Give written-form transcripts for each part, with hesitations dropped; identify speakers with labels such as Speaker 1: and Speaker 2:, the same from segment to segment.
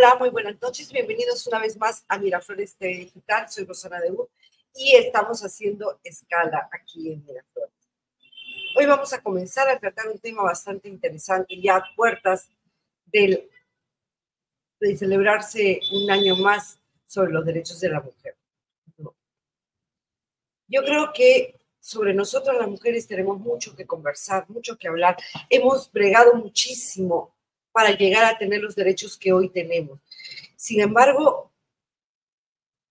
Speaker 1: Hola, muy buenas noches. Bienvenidos una vez más a Miraflores TV Digital. Soy Rosana Debut y estamos haciendo escala aquí en Miraflores. Hoy vamos a comenzar a tratar un tema bastante interesante, ya a puertas de celebrarse un año más sobre los derechos de la mujer. Yo creo que sobre nosotras las mujeres tenemos mucho que conversar, mucho que hablar. Hemos bregado muchísimo para llegar a tener los derechos que hoy tenemos. Sin embargo,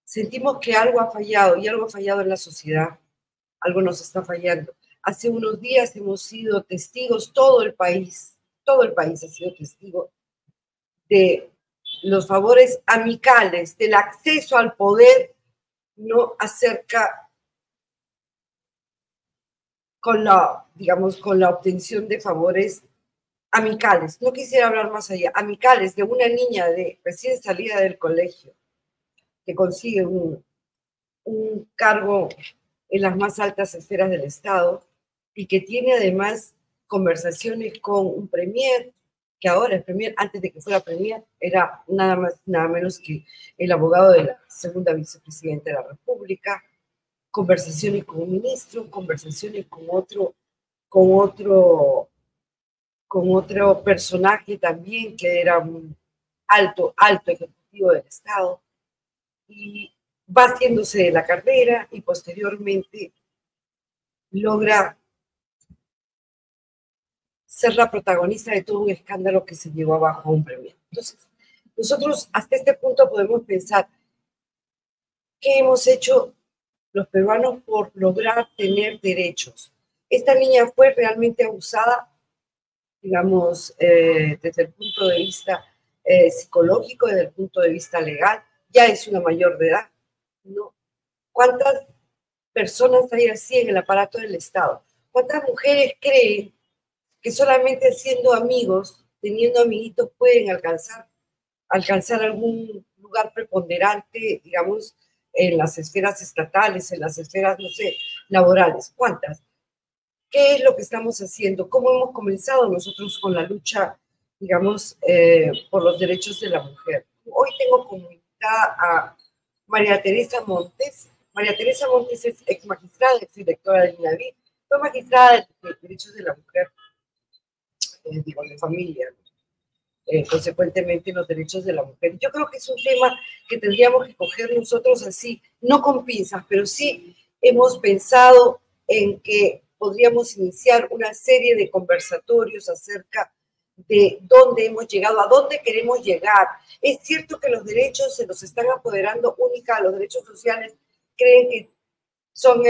Speaker 1: sentimos que algo ha fallado y algo ha fallado en la sociedad. Algo nos está fallando. Hace unos días hemos sido testigos, todo el país ha sido testigo de los favores amicales, del acceso al poder, no acerca con la, digamos, con la obtención de favores amicales. No quisiera hablar más allá, amicales, de una niña de recién salida del colegio que consigue un cargo en las más altas esferas del Estado y que tiene además conversaciones con un premier, que ahora es premier, antes de que fuera premier, era nada más, nada menos que el abogado de la segunda vicepresidenta de la República, conversaciones con un ministro, conversaciones con otro personaje también que era un alto ejecutivo del Estado, y va haciéndose de la carrera y posteriormente logra ser la protagonista de todo un escándalo que se llevó abajo a un premier. Entonces, nosotros hasta este punto podemos pensar qué hemos hecho los peruanos por lograr tener derechos. Esta niña fue realmente abusada, digamos, desde el punto de vista psicológico, desde el punto de vista legal, ya es una mayor de edad, ¿no? ¿Cuántas personas hay así en el aparato del Estado? ¿Cuántas mujeres creen que solamente siendo amigos, teniendo amiguitos, pueden alcanzar algún lugar preponderante, digamos, en las esferas estatales, en las esferas, no sé, laborales? ¿Cuántas? ¿Qué es lo que estamos haciendo? ¿Cómo hemos comenzado nosotros con la lucha, digamos, por los derechos de la mujer? Hoy tengo como invitada a María Teresa Montes. María Teresa Montes es ex magistrada, ex directora del INAVI, fue magistrada de derechos de la mujer, digo, de familia, consecuentemente los derechos de la mujer. Yo creo que es un tema que tendríamos que coger nosotros así, no con pinzas, pero sí hemos pensado en que podríamos iniciar una serie de conversatorios acerca de dónde hemos llegado, a dónde queremos llegar. Es cierto que los derechos se nos están apoderando única, los derechos sociales creen que son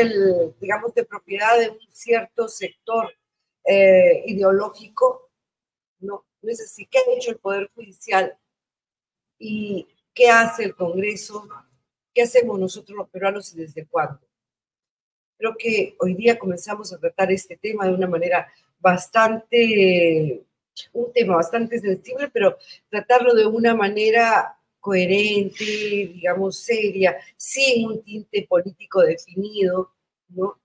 Speaker 1: digamos, de propiedad de un cierto sector ideológico. No, no es así. ¿Qué ha hecho el Poder Judicial? ¿Y qué hace el Congreso? ¿Qué hacemos nosotros los peruanos y desde cuándo? Creo que hoy día comenzamos a tratar este tema de una manera un tema bastante sensible, pero tratarlo de una manera coherente, digamos, seria, sin un tinte político definido, ¿no?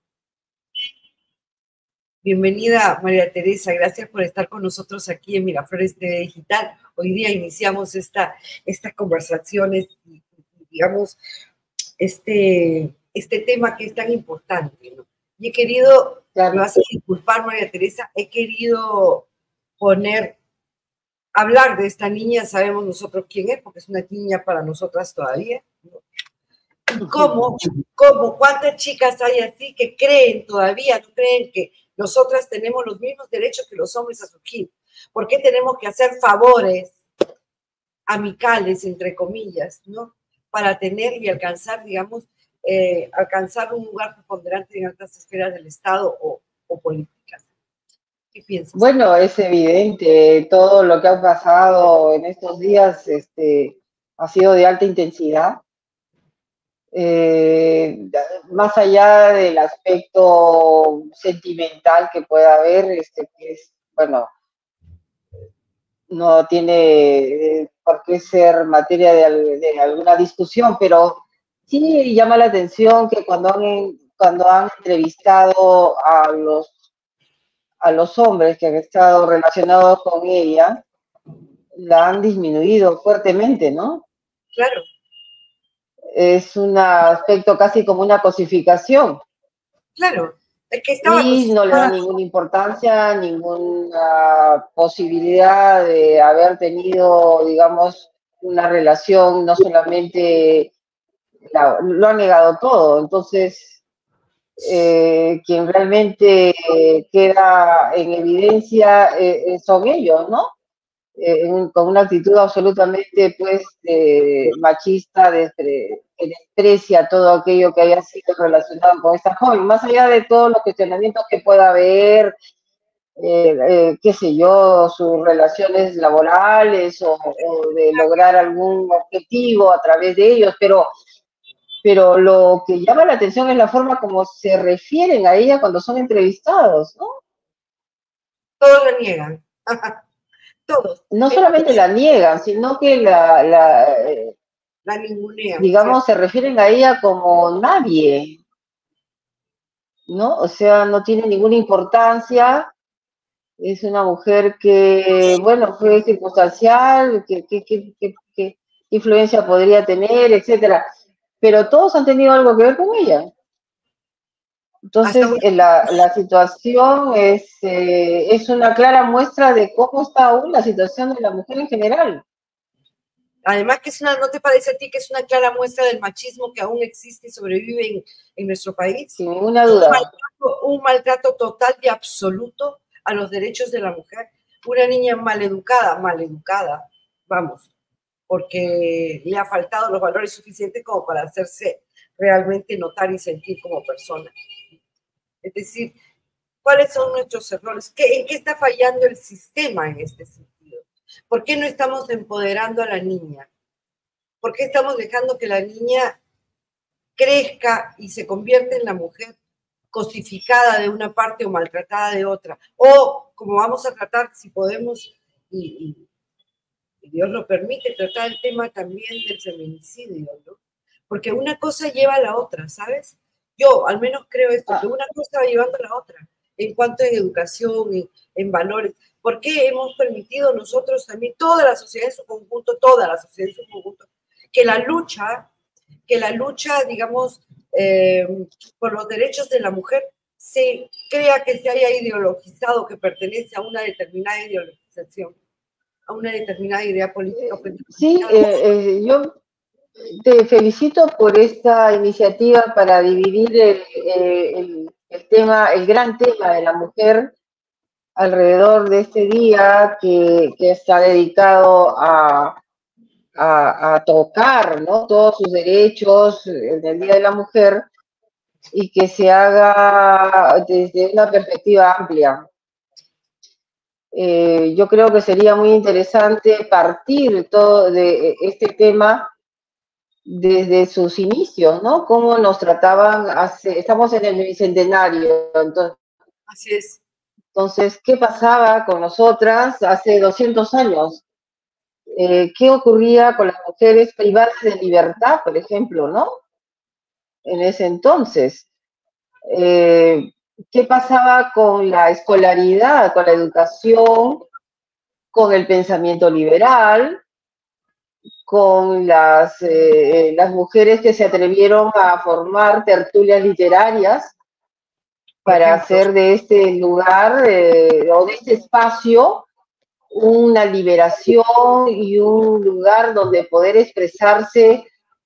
Speaker 1: Bienvenida, María Teresa, gracias por estar con nosotros aquí en Miraflores TV Digital. Hoy día iniciamos estas conversaciones y, digamos, este tema que es tan importante, ¿no? Y he querido, claro, me vas a disculpar, María Teresa, he querido hablar de esta niña, sabemos nosotros quién es, porque es una niña para nosotras todavía, ¿no? ¿Cuántas chicas hay así que creen todavía, no creen que nosotras tenemos los mismos derechos que los hombres a surgir? ¿Por qué tenemos que hacer favores amicales, entre comillas, ¿no? Para tener y alcanzar, digamos, alcanzar un lugar preponderante en altas esferas del Estado o políticas. ¿Qué piensas?
Speaker 2: Bueno, es evidente, todo lo que ha pasado en estos días ha sido de alta intensidad. Más allá del aspecto sentimental que pueda haber, que es, bueno, no tiene por qué ser materia de alguna discusión, pero sí llama la atención que cuando han entrevistado a los hombres que han estado relacionados con ella, la han disminuido fuertemente, ¿no?
Speaker 1: Claro.
Speaker 2: Es un aspecto casi como una cosificación.
Speaker 1: Claro, es que estaba
Speaker 2: Y no le dan
Speaker 1: cosificada.
Speaker 2: ninguna importancia, ninguna posibilidad de haber tenido, digamos, una relación, no solamente lo ha negado todo. Entonces, quien realmente queda en evidencia son ellos, ¿no? Con una actitud absolutamente pues machista, que desprecia todo aquello que haya sido relacionado con esta joven, más allá de todos los cuestionamientos que pueda haber, qué sé yo, sus relaciones laborales o de lograr algún objetivo a través de ellos, pero lo que llama la atención es la forma como se refieren a ella cuando son entrevistados, ¿no?
Speaker 1: Todos lo niegan. Todos.
Speaker 2: No solamente la niegan, sino que
Speaker 1: La ningunean,
Speaker 2: digamos,
Speaker 1: ¿cierto?
Speaker 2: se refieren a ella como nadie, ¿no? O sea, no tiene ninguna importancia, es una mujer que, bueno, fue circunstancial, qué influencia podría tener, etcétera. Pero todos han tenido algo que ver con ella.
Speaker 1: Hasta
Speaker 2: Entonces,
Speaker 1: una-
Speaker 2: la situación es una clara muestra de cómo está aún la situación de la mujer en general.
Speaker 1: Además que ¿no te parece a ti que es una clara muestra del machismo que aún existe y sobrevive en nuestro país?
Speaker 2: Sin ninguna duda.
Speaker 1: Un maltrato total y absoluto a los derechos de la mujer. Una niña maleducada, vamos, porque le ha faltado los valores suficientes como para hacerse realmente notar y sentir como persona. Es decir, ¿cuáles son nuestros errores? ¿En qué está fallando el sistema en este sentido? ¿Por qué no estamos empoderando a la niña? ¿Por qué estamos dejando que la niña crezca y se convierta en la mujer cosificada de una parte o maltratada de otra? O, como vamos a tratar, si podemos, y Dios lo permite, tratar el tema también del feminicidio, ¿no? Porque una cosa lleva a la otra, ¿sabes? Yo al menos creo esto, que una cosa va llevando a la otra, en cuanto a educación, en valores. ¿Por qué hemos permitido nosotros también, toda la sociedad en su conjunto, que la lucha, digamos, por los derechos de la mujer se crea que se haya ideologizado, que pertenece a una determinada ideologización, a una determinada idea política?
Speaker 2: Sí, yo te felicito por esta iniciativa para dividir el tema, el gran tema de la mujer alrededor de este día que está dedicado a tocar, ¿no?, todos sus derechos en el Día de la Mujer y que se haga desde una perspectiva amplia. Yo creo que sería muy interesante partir todo de este tema desde sus inicios, ¿no? Cómo nos trataban estamos en el bicentenario,
Speaker 1: Así es.
Speaker 2: entonces, ¿qué pasaba con nosotras hace 200 años? ¿Qué ocurría con las mujeres privadas de libertad, por ejemplo, ¿no? En ese entonces. ¿Qué pasaba con la escolaridad, con la educación, con el pensamiento liberal, con las mujeres que se atrevieron a formar tertulias literarias para hacer de este lugar o de este espacio una liberación y un lugar donde poder expresarse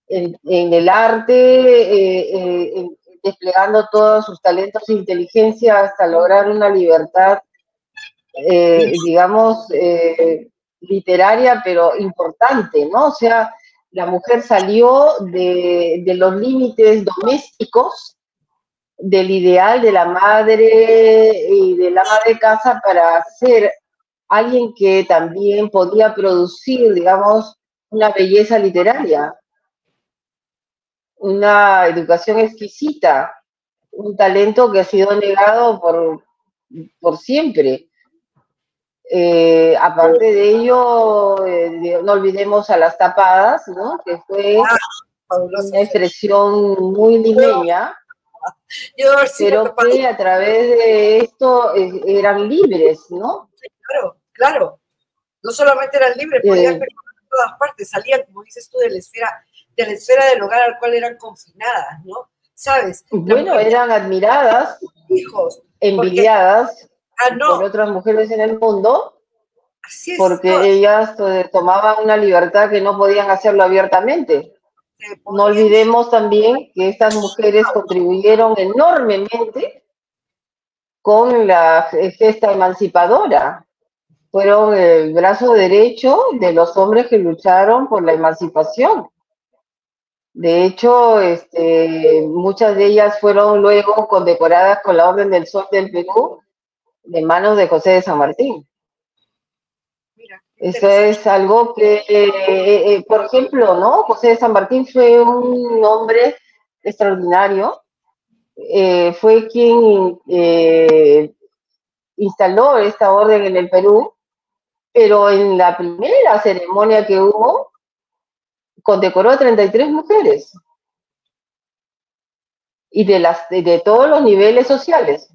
Speaker 2: en el arte, desplegando todos sus talentos e inteligencia hasta lograr una libertad, digamos, literaria, pero importante, ¿no? O sea, la mujer salió de los límites domésticos, del ideal de la madre y del ama de casa para ser alguien que también podía producir, digamos, una belleza literaria, una educación exquisita, un talento que ha sido negado por siempre. Aparte de ello, no olvidemos a las tapadas, ¿no?, que fue una expresión muy limeña, pero que a través de esto eran libres, ¿no?
Speaker 1: Claro, claro. No solamente eran libres, podían performar en todas partes, salían, como dices tú, de la esfera del hogar al cual eran confinadas, ¿no? ¿Sabes?
Speaker 2: Bueno, eran admiradas,
Speaker 1: hijos,
Speaker 2: envidiadas por
Speaker 1: no,
Speaker 2: otras mujeres en el mundo,
Speaker 1: así es,
Speaker 2: porque ellas tomaban una libertad que no podían hacerlo abiertamente. No olvidemos también que estas mujeres contribuyeron enormemente con la gesta emancipadora. Fueron el brazo derecho de los hombres que lucharon por la emancipación. De hecho, muchas de ellas fueron luego condecoradas con la Orden del Sol del Perú de manos de José de San Martín.
Speaker 1: Mira,
Speaker 2: Eso es algo que, por ejemplo, ¿no? José de San Martín fue un hombre extraordinario, fue quien instaló esta orden en el Perú, pero en la primera ceremonia que hubo, condecoró a 33 mujeres y de todos los niveles sociales.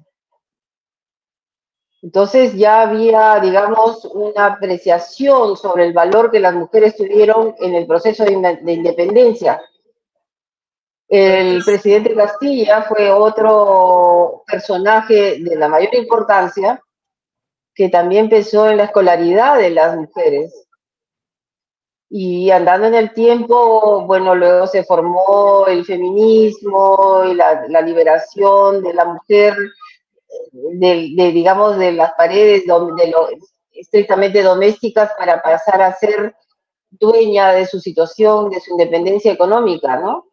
Speaker 2: Entonces ya había, digamos, una apreciación sobre el valor que las mujeres tuvieron en el proceso de independencia. El presidente Castilla fue otro personaje de la mayor importancia que también pensó en la escolaridad de las mujeres. Y andando en el tiempo, bueno, luego se formó el feminismo y la liberación de la mujer, digamos, de las paredes estrictamente domésticas para pasar a ser dueña de su situación, de su independencia económica, ¿no?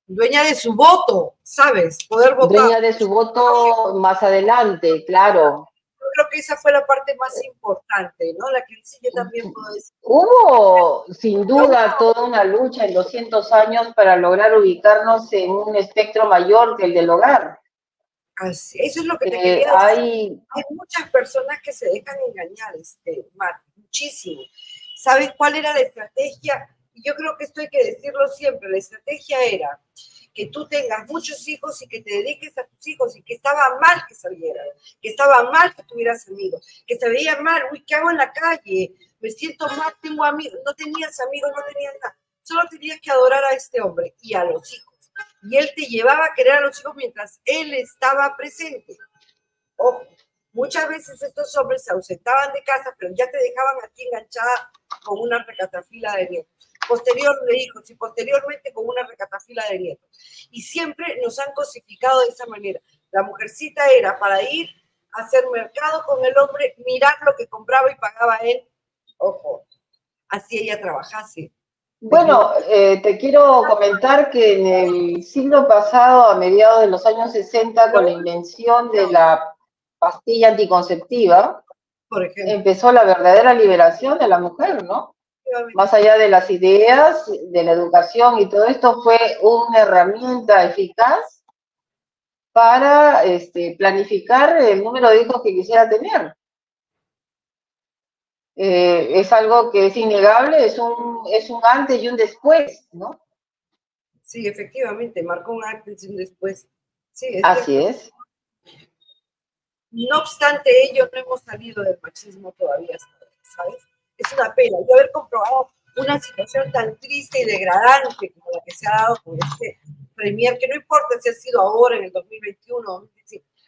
Speaker 1: Dueña de su voto, ¿sabes? Poder votar.
Speaker 2: Dueña de su voto más adelante, claro.
Speaker 1: Yo creo que esa fue la parte más importante, ¿no? La que sí yo también puedo decir.
Speaker 2: Hubo, sin duda, toda una lucha en 200 años para lograr ubicarnos en un espectro mayor que el del hogar.
Speaker 1: Así, eso es lo que te quería decir.
Speaker 2: Hay
Speaker 1: muchas personas que se dejan engañar, Mar, muchísimo. ¿Sabes cuál era la estrategia? Y yo creo que esto hay que decirlo siempre. La estrategia era que tú tengas muchos hijos y que te dediques a tus hijos y que estaba mal que salieran, que estaba mal que tuvieras amigos, que se veía mal, uy, ¿qué hago en la calle? Me siento mal, tengo amigos. No tenías amigos, no tenías nada. Solo tenías que adorar a este hombre y a los hijos. Y él te llevaba a querer a los hijos mientras él estaba presente. Ojo, muchas veces estos hombres se ausentaban de casa, pero ya te dejaban a ti enganchada con una recatafila de nietos. Posterior de hijos y posteriormente con una recatafila de nietos. Y siempre nos han cosificado de esa manera. La mujercita era para ir a hacer mercado con el hombre, mirar lo que compraba y pagaba él. Ojo, así ella trabajase.
Speaker 2: Bueno, te quiero comentar que en el siglo pasado, a mediados de los años 60, con la invención de la pastilla anticonceptiva,
Speaker 1: por ejemplo,
Speaker 2: empezó la verdadera liberación de la mujer, ¿no? Más allá de las ideas, de la educación y todo esto, fue una herramienta eficaz para planificar el número de hijos que quisiera tener. Es algo que es innegable, es un antes y un después, ¿no?
Speaker 1: Sí, efectivamente, marcó un antes y un después. Sí,
Speaker 2: así es.
Speaker 1: No obstante ello, no hemos salido del machismo todavía, ¿sabes? Es una pena. Yo haber comprobado una situación tan triste y degradante como la que se ha dado con este premier, que no importa si ha sido ahora, en el 2021,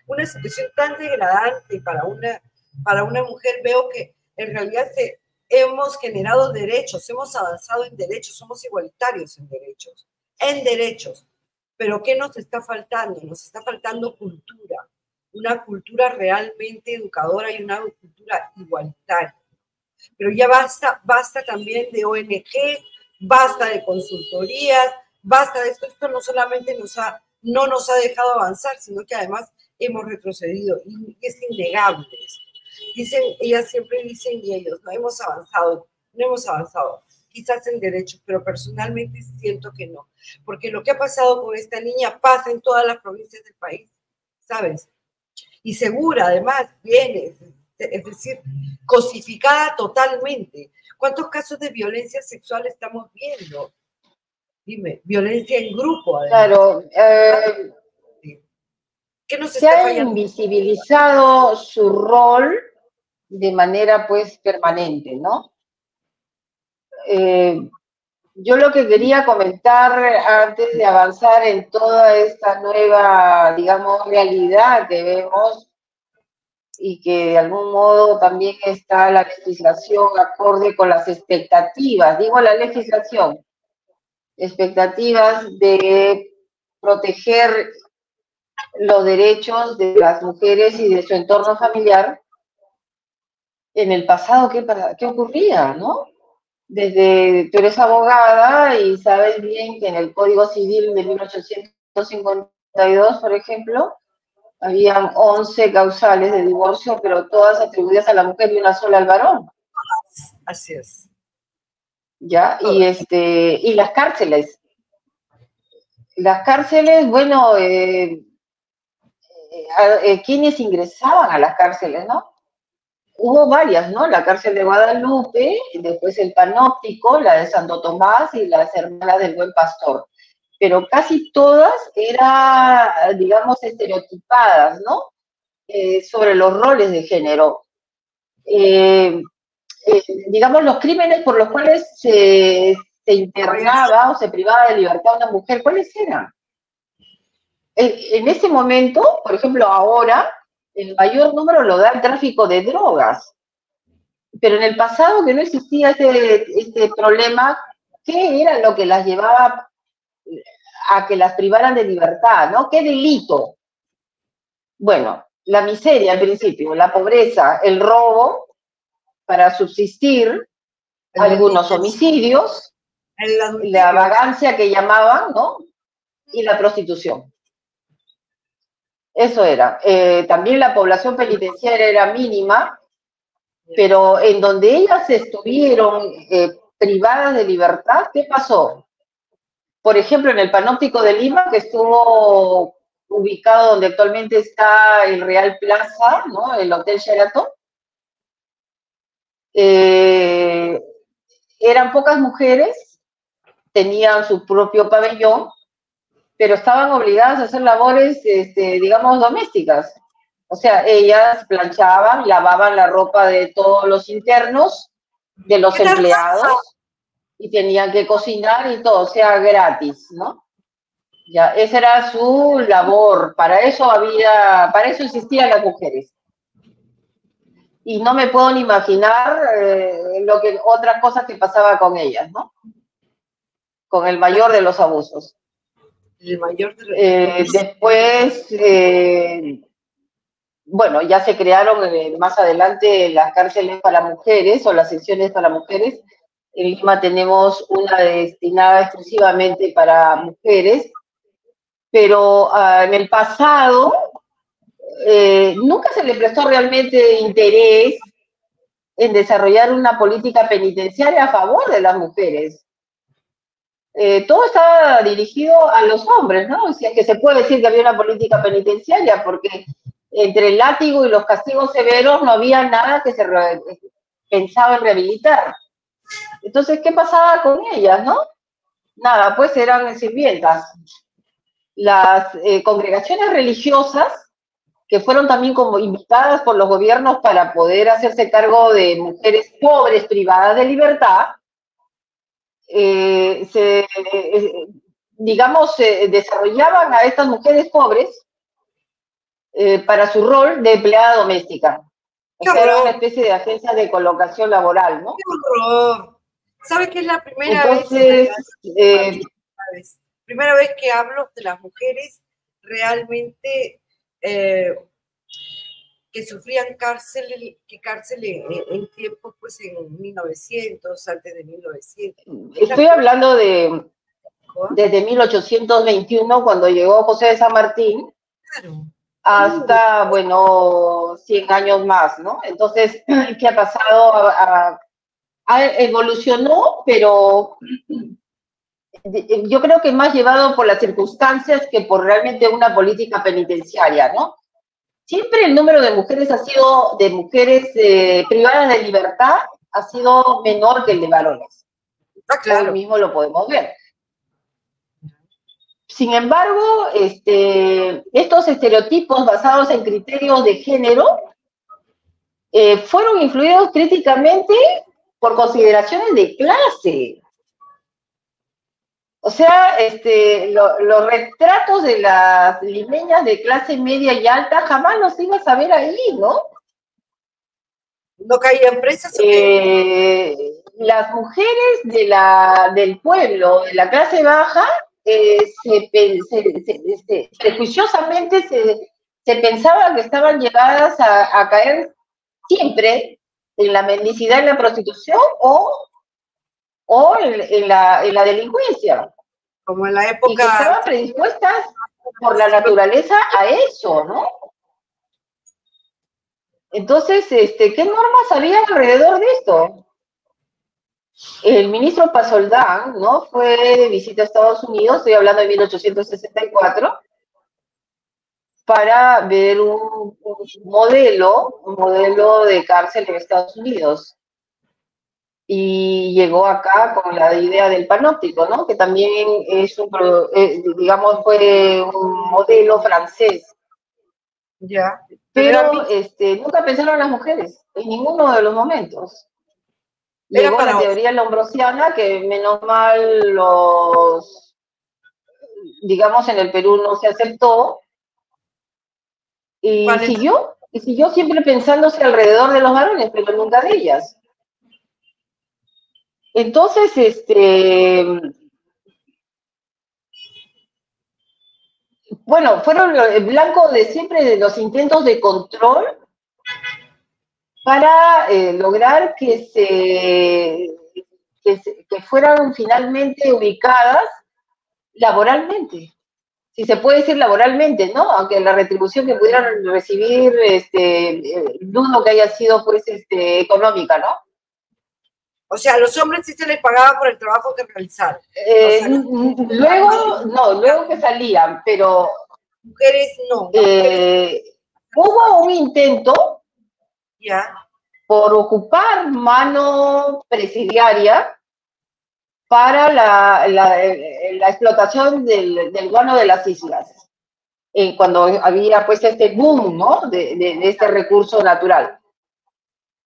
Speaker 1: una situación tan degradante para una mujer, veo que en realidad hemos generado derechos, hemos avanzado en derechos, somos igualitarios en derechos. Pero ¿qué nos está faltando? Nos está faltando cultura, una cultura realmente educadora y una cultura igualitaria. Pero ya basta también de ONG, basta de consultorías, basta de esto. Esto no solamente no nos ha dejado avanzar, sino que además hemos retrocedido y es innegable esto. Ellas siempre dicen, y ellos, no hemos avanzado, quizás en derechos, pero personalmente siento que no, porque lo que ha pasado con esta niña pasa en todas las provincias del país, ¿sabes? Y segura, además, viene, es decir, cosificada totalmente. ¿Cuántos casos de violencia sexual estamos viendo? Dime, violencia en grupo, además.
Speaker 2: Claro,
Speaker 1: ¿Qué nos
Speaker 2: se ha invisibilizado su rol de manera, pues, permanente, ¿no? Yo lo que quería comentar antes de avanzar en toda esta nueva, digamos, realidad que vemos y que de algún modo también está la legislación acorde con las expectativas, digo la legislación, expectativas de proteger los derechos de las mujeres y de su entorno familiar. En el pasado, ¿qué ocurría, no? Tú eres abogada y sabes bien que en el Código Civil de 1852, por ejemplo, habían 11 causales de divorcio, pero todas atribuidas a la mujer y una sola al varón.
Speaker 1: Así es.
Speaker 2: ¿Ya? Y las cárceles. Las cárceles, bueno, ¿quiénes ingresaban a las cárceles, no? Hubo varias, ¿no? La cárcel de Guadalupe, después el Panóptico, la de Santo Tomás y las Hermanas del Buen Pastor. Pero casi todas eran, digamos, estereotipadas, ¿no? Sobre los roles de género. Digamos, los crímenes por los cuales se internaba o se privaba de libertad a una mujer, ¿cuáles eran? En ese momento, por ejemplo, ahora, el mayor número lo da el tráfico de drogas. Pero en el pasado, que no existía este problema, ¿qué era lo que las llevaba a que las privaran de libertad, ¿no? ¿Qué delito? Bueno, la miseria al principio, la pobreza, el robo para subsistir, algunos homicidios, la vagancia que llamaban, ¿no? Y la prostitución. Eso era. También la población penitenciaria era mínima, pero en donde ellas estuvieron privadas de libertad, ¿qué pasó? Por ejemplo, en el Panóptico de Lima, que estuvo ubicado donde actualmente está el Real Plaza, ¿no? El Hotel Sheraton, eran pocas mujeres, tenían su propio pabellón, pero estaban obligadas a hacer labores, digamos, domésticas. O sea, ellas planchaban, lavaban la ropa de todos los internos, de los empleados, y tenían que cocinar y todo, o sea, gratis, ¿no? Ya, esa era su labor, para eso existían las mujeres. Y no me puedo ni imaginar otras cosas que pasaba con ellas, ¿no? Con el mayor de los abusos.
Speaker 1: El mayor de los
Speaker 2: después, bueno, ya se crearon más adelante las cárceles para mujeres o las secciones para mujeres. En Lima tenemos una destinada exclusivamente para mujeres, pero en el pasado nunca se le prestó realmente interés en desarrollar una política penitenciaria a favor de las mujeres. Todo estaba dirigido a los hombres, ¿no? O sea, que se puede decir que había una política penitenciaria, porque entre el látigo y los castigos severos no había nada que se pensaba en rehabilitar. Entonces, ¿qué pasaba con ellas, no? Nada, pues eran sirvientas. Las congregaciones religiosas, que fueron también como invitadas por los gobiernos para poder hacerse cargo de mujeres pobres privadas de libertad, desarrollaban a estas mujeres pobres para su rol de empleada doméstica. O sea, era una especie de agencia de colocación laboral, ¿no?
Speaker 1: ¡Qué horror! ¿Sabes qué es la primera vez? Primera vez que hablo de las mujeres realmente que sufrían cárcel en tiempos, pues en 1900, antes de 1900.
Speaker 2: Estoy hablando desde 1821, cuando llegó José de San Martín, claro, hasta, bueno, 100 años más, ¿no? Entonces, ¿qué ha pasado? Evolucionó, pero yo creo que más llevado por las circunstancias que por realmente una política penitenciaria, ¿no? Siempre el número de mujeres privadas de libertad ha sido menor que el de varones. Claro. Hoy mismo lo podemos ver. Sin embargo, estos estereotipos basados en criterios de género fueron influidos críticamente por consideraciones de clase. O sea, los retratos de las limeñas de clase media y alta jamás los ibas a ver ahí, ¿no?
Speaker 1: ¿No caían presas o qué?
Speaker 2: Las mujeres del pueblo, de la clase baja, prejuiciosamente se pensaba que estaban llevadas a caer siempre en la mendicidad, en la prostitución o en la delincuencia.
Speaker 1: Como en la
Speaker 2: Y que
Speaker 1: época...
Speaker 2: estaban predispuestas por la naturaleza a eso, ¿no? Entonces, ¿qué normas había alrededor de esto? El ministro Pasoldán, ¿no? Fue de visita a Estados Unidos, estoy hablando de 1864, para ver un modelo de cárcel en Estados Unidos. Y llegó acá con la idea del panóptico, ¿no? Que también es digamos, fue un modelo francés.
Speaker 1: Ya.
Speaker 2: Pero nunca pensaron las mujeres, en ninguno de los momentos. Llegó la teoría lombrosiana, que menos mal digamos, en el Perú no se aceptó, y siguió siempre pensándose alrededor de los varones, pero nunca de ellas. Entonces, bueno, fueron el blanco de siempre de los intentos de control para lograr que fueran finalmente ubicadas laboralmente, si se puede decir laboralmente, ¿no? Aunque la retribución que pudieran recibir, dudo que haya sido, pues, económica, ¿no?
Speaker 1: O sea, a los hombres sí se les pagaba por el trabajo que realizaron.
Speaker 2: Luego que salían, pero...
Speaker 1: Mujeres no.
Speaker 2: Hubo un intento
Speaker 1: ya
Speaker 2: por ocupar mano presidiaria para la explotación del guano de las islas, cuando había pues este boom, ¿no? de este recurso natural.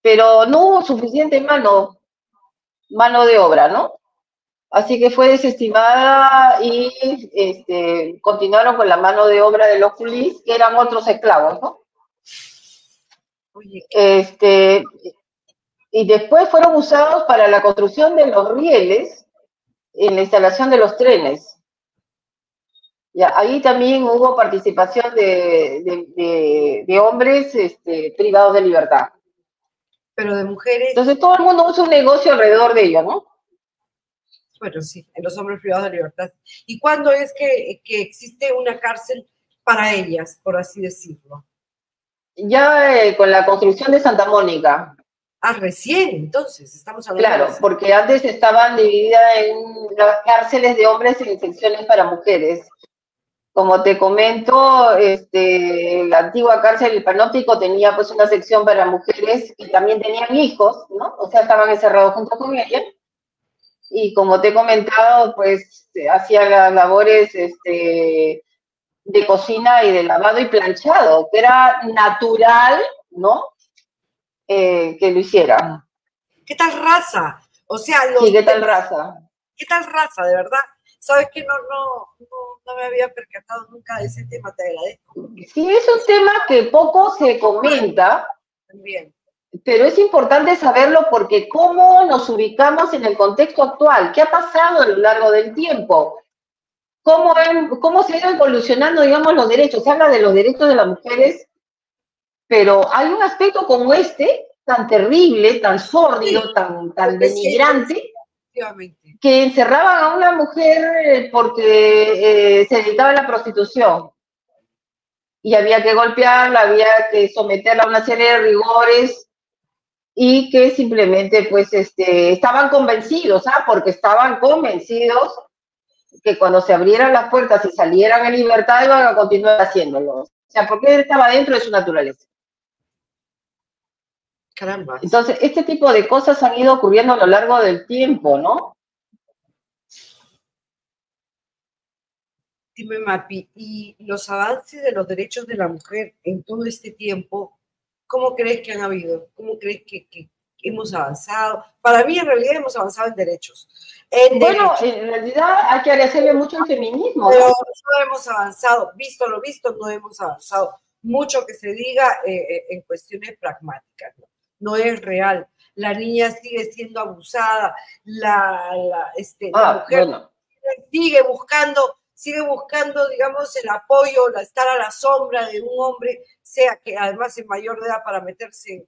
Speaker 2: Pero no hubo suficiente mano de obra, ¿no? Así que fue desestimada y continuaron con la mano de obra de los culis, que eran otros esclavos, ¿no?
Speaker 1: Oye,
Speaker 2: y después fueron usados para la construcción de los rieles en la instalación de los trenes. Ya, ahí también hubo participación de hombres privados de libertad.
Speaker 1: Pero de mujeres...
Speaker 2: Entonces todo el mundo usa un negocio alrededor de ello, ¿no?
Speaker 1: Bueno, sí, en los hombres privados de libertad. ¿Y cuándo es que existe una cárcel para ellas, por así decirlo?
Speaker 2: Ya con la construcción de Santa Mónica.
Speaker 1: Ah, recién, entonces, estamos hablando...
Speaker 2: Claro, porque antes estaban divididas en las cárceles de hombres y en secciones para mujeres. Como te comento, la antigua cárcel del Panóptico tenía pues una sección para mujeres que también tenían hijos, ¿no? O sea, estaban encerrados junto con ellas. Y como te he comentado, pues hacían las labores de cocina y de lavado y planchado, que era natural, ¿no? Que lo hiciera.
Speaker 1: ¿Qué tal raza? O sea,
Speaker 2: sí, ¿qué tal raza?
Speaker 1: ¿Qué tal raza, de verdad? Sabes que no me había percatado nunca de ese tema, te agradezco.
Speaker 2: Sí, es un tema que poco se comenta.
Speaker 1: También.
Speaker 2: Pero es importante saberlo porque cómo nos ubicamos en el contexto actual, qué ha pasado a lo largo del tiempo, cómo se ha ido evolucionando, digamos, los derechos. Se habla de los derechos de las mujeres, pero hay un aspecto como tan terrible, tan sórdido, sí, tan denigrante, que encerraban a una mujer porque se dedicaba a la prostitución. Y había que golpearla, había que someterla a una serie de rigores, y que simplemente pues estaban convencidos, porque estaban convencidos que cuando se abrieran las puertas y salieran en libertad iban a continuar haciéndolo. O sea, porque él estaba dentro de su naturaleza.
Speaker 1: Caramba.
Speaker 2: Entonces, este tipo de cosas han ido ocurriendo a lo largo del tiempo, ¿no?
Speaker 1: Dime, Mapi, y los avances de los derechos de la mujer en todo este tiempo, ¿cómo crees que han habido? ¿Cómo crees que hemos avanzado. Para mí, en realidad, hemos avanzado en derechos.
Speaker 2: Bueno, en realidad hay que agradecerle mucho al feminismo,
Speaker 1: pero
Speaker 2: ¿no?
Speaker 1: no hemos avanzado. Visto lo visto, no hemos avanzado. Mucho que se diga en cuestiones pragmáticas, ¿no? No es real. La niña sigue siendo abusada, la mujer
Speaker 2: Bueno.
Speaker 1: sigue buscando, digamos, el apoyo, estar a la sombra de un hombre, sea que además es mayor de edad para meterse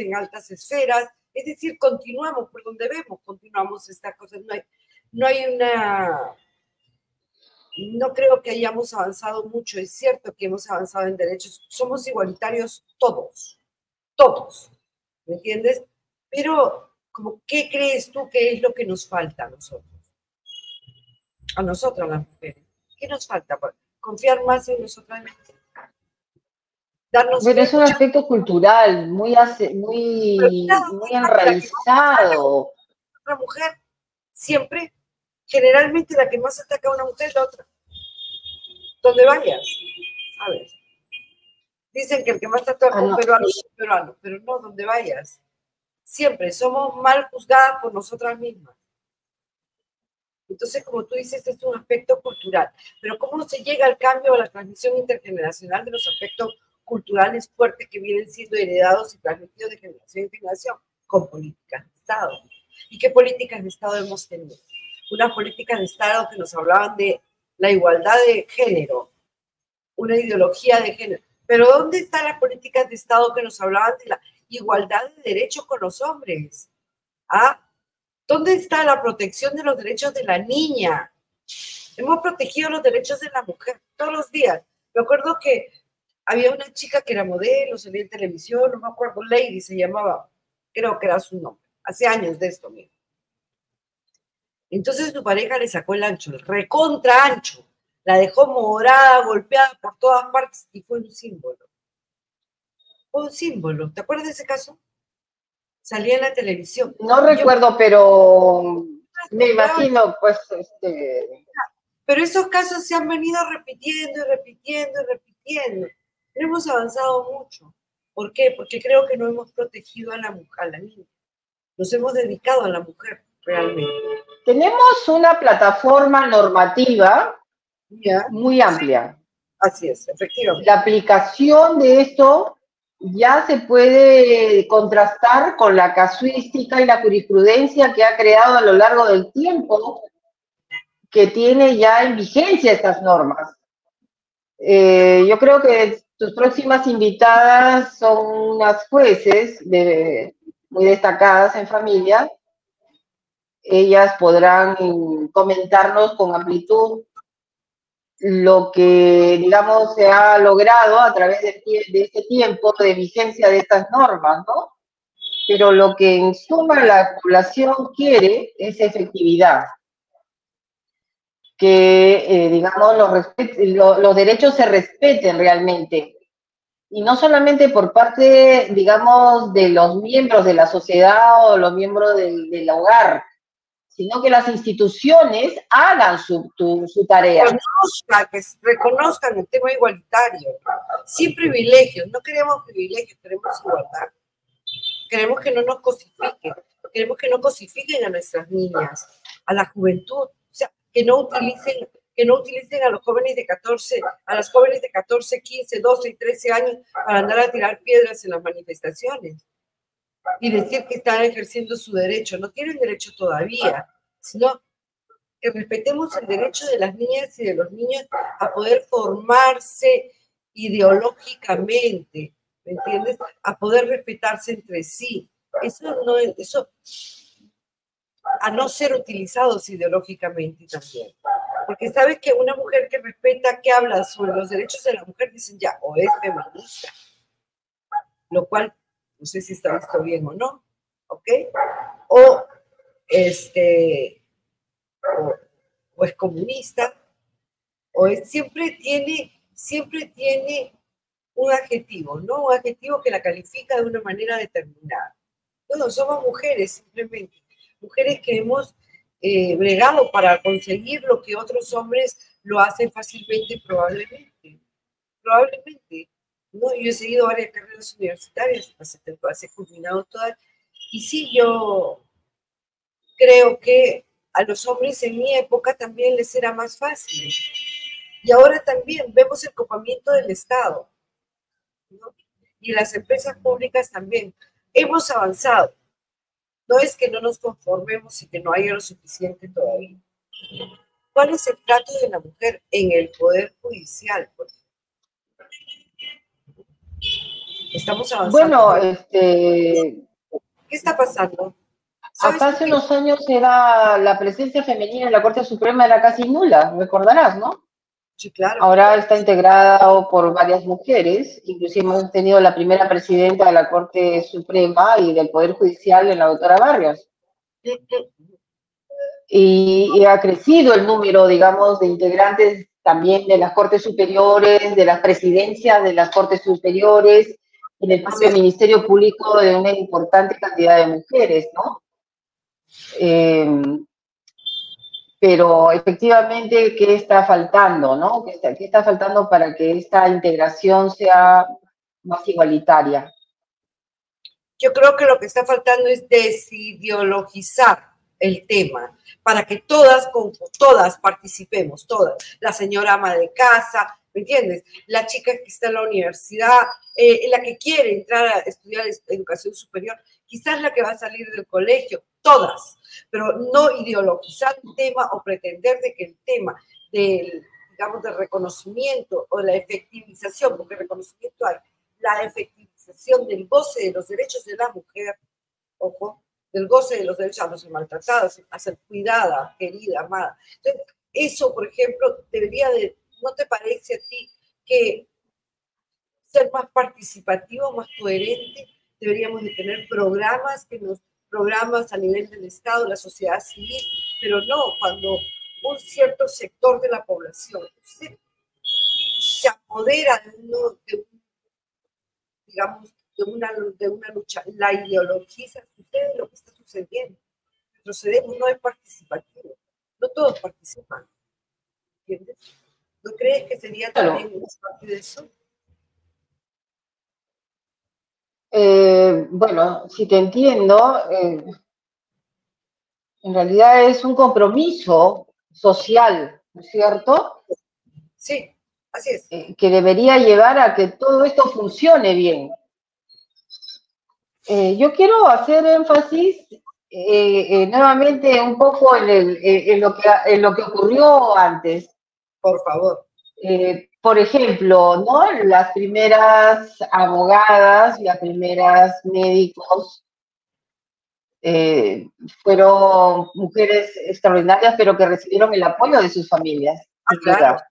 Speaker 1: en altas esferas. Es decir, continuamos por donde vemos, continuamos estas cosas. No creo que hayamos avanzado mucho. Es cierto que hemos avanzado en derechos. Somos igualitarios todos, ¿me entiendes? Pero, ¿qué crees tú que es lo que nos falta a nosotros? A nosotras las mujeres. ¿Qué nos falta? Confiar más en nosotras mismas. Darnos
Speaker 2: Bueno,
Speaker 1: fe,
Speaker 2: es un aspecto cultural muy enraizado.
Speaker 1: Una mujer siempre, generalmente la que más ataca a una mujer es la otra. Donde vayas, ¿sabes? Dicen que el que más ataca a un peruano es un peruano, pero no, donde vayas. Siempre somos mal juzgadas por nosotras mismas. Entonces, como tú dices, es un aspecto cultural. Pero ¿cómo se llega al cambio o a la transmisión intergeneracional de los aspectos culturales fuertes que vienen siendo heredados y transmitidos de generación en generación? Con políticas de Estado. ¿Y qué políticas de Estado hemos tenido? Unas políticas de Estado que nos hablaban de la igualdad de género, una ideología de género. Pero ¿dónde están las políticas de Estado que nos hablaban de la igualdad de derechos con los hombres? ¿Ah? ¿Dónde está la protección de los derechos de la niña? Hemos protegido los derechos de la mujer todos los días. Me acuerdo que había una chica que era modelo, salía en televisión, no me acuerdo, Lady se llamaba, creo que era su nombre, hace años de esto mismo. Entonces su pareja le sacó el ancho, el recontra ancho, la dejó morada, golpeada por todas partes y fue un símbolo. Fue un símbolo. ¿Te acuerdas de ese caso? Salía en la televisión.
Speaker 2: No recuerdo, pero me imagino, pues,
Speaker 1: Pero esos casos se han venido repitiendo y repitiendo y repitiendo. No hemos avanzado mucho. ¿Por qué? Porque creo que no hemos protegido a la mujer, a la niña. Nos hemos dedicado a la mujer, realmente.
Speaker 2: Tenemos una plataforma normativa muy amplia.
Speaker 1: Sí. Así es, efectivamente.
Speaker 2: La aplicación de esto ya se puede contrastar con la casuística y la jurisprudencia que ha creado a lo largo del tiempo, que tiene ya en vigencia estas normas. Yo creo que tus próximas invitadas son unas jueces muy destacadas en familia. Ellas podrán comentarnos con amplitud lo que, digamos, se ha logrado a través de este tiempo de vigencia de estas normas, ¿no? Pero lo que en suma la población quiere es efectividad. Que, digamos, los derechos se respeten realmente. Y no solamente por parte, digamos, de los miembros de la sociedad o los miembros del hogar, sino que las instituciones hagan su tarea.
Speaker 1: Que reconozcan el tema igualitario, sin privilegios. No queremos privilegios, queremos igualdad. Queremos que no nos cosifiquen, queremos que no cosifiquen a nuestras niñas, a la juventud, o sea, que no utilicen a los jóvenes de 14, a las jóvenes de 14, 15, 12 y 13 años para andar a tirar piedras en las manifestaciones y decir que están ejerciendo su derecho. No tienen derecho todavía, sino que respetemos el derecho de las niñas y de los niños a poder formarse ideológicamente, ¿me entiendes? A poder respetarse entre sí. Eso a no ser utilizados ideológicamente también. Porque sabes que una mujer que respeta, que habla sobre los derechos de la mujer, dicen ya, o es feminista, lo cual no sé si está visto bien o no, ¿ok? O es comunista, siempre tiene un adjetivo, ¿no? Un adjetivo que la califica de una manera determinada. No, somos mujeres, simplemente. Mujeres que hemos bregado para conseguir lo que otros hombres lo hacen fácilmente, probablemente. ¿no? Yo he seguido varias carreras universitarias, las he culminado todas, y sí, yo creo que a los hombres en mi época también les era más fácil. Y ahora también vemos el copamiento del Estado, ¿no? Y las empresas públicas también. Hemos avanzado. No es que no nos conformemos y que no haya lo suficiente todavía. ¿Cuál es el trato de la mujer en el Poder Judicial? Pues? Estamos avanzando.
Speaker 2: Bueno,
Speaker 1: ¿Qué está pasando?
Speaker 2: hasta hace unos años era la presencia femenina en la Corte Suprema era casi nula, recordarás, ¿no?
Speaker 1: Sí, claro.
Speaker 2: Ahora está integrada por varias mujeres, inclusive hemos tenido la primera presidenta de la Corte Suprema y del Poder Judicial, la doctora Barrios. Y ha crecido el número, digamos, de integrantes también de las Cortes Superiores, de las presidencias de las Cortes Superiores, en el propio Ministerio Público de una importante cantidad de mujeres, ¿no? Pero efectivamente, ¿qué está faltando, no? ¿Qué está faltando para que esta integración sea más igualitaria?
Speaker 1: Yo creo que lo que está faltando es desideologizar el tema, para que todas participemos, todas. La señora ama de casa, ¿me entiendes? La chica que está en la universidad, la que quiere entrar a estudiar educación superior, quizás la que va a salir del colegio, todas, pero no ideologizar un tema o pretender de que el tema del, digamos, del reconocimiento o de la efectivización, porque reconocimiento hay, la efectivización del goce de los derechos de la mujer, ojo, del goce de los derechos a no ser maltratada, a ser cuidada, querida, amada. Entonces, eso, por ejemplo, debería de, ¿no te parece a ti que ser más participativo, más coherente? Deberíamos de tener programas a nivel del Estado, la sociedad civil, pero no cuando un cierto sector de la población se apodera digamos, de una lucha, la ideologiza, sucede lo que está sucediendo. Retrocedemos, no es participativo, no todos participan, ¿entiendes? ¿No crees que sería también una parte de eso?
Speaker 2: Bueno, si te entiendo, en realidad es un compromiso social, ¿no es cierto?
Speaker 1: Sí, así es.
Speaker 2: Que debería llevar a que todo esto funcione bien. Yo quiero hacer énfasis nuevamente un poco en lo que ocurrió antes.
Speaker 1: Por favor.
Speaker 2: Por ejemplo, ¿no? Las primeras abogadas, las primeras médicos fueron mujeres extraordinarias, pero que recibieron el apoyo de sus familias.
Speaker 1: Claro,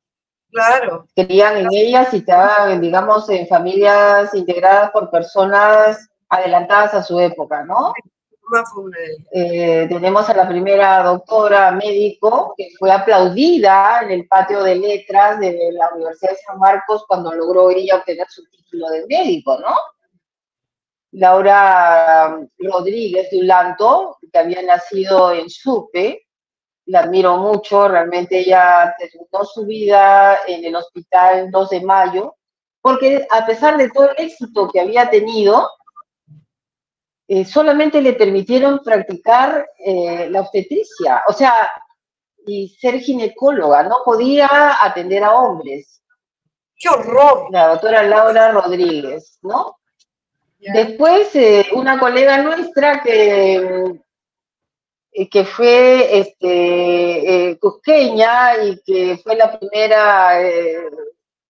Speaker 1: claro.
Speaker 2: Creían en ellas y estaban, digamos, en familias integradas por personas adelantadas a su época, ¿no? Tenemos a la primera doctora médico que fue aplaudida en el patio de letras de la Universidad de San Marcos cuando logró ella obtener su título de médico, ¿no? Laura Rodríguez Dulanto, que había nacido en Supe, la admiro mucho, realmente ella terminó su vida en el hospital 2 de Mayo, porque a pesar de todo el éxito que había tenido, solamente le permitieron practicar la obstetricia, o sea, y ser ginecóloga, no podía atender a hombres.
Speaker 1: ¡Qué horror!
Speaker 2: La doctora Laura Rodríguez, ¿no? Yeah. Después, una colega nuestra que fue cusqueña y que fue la primera,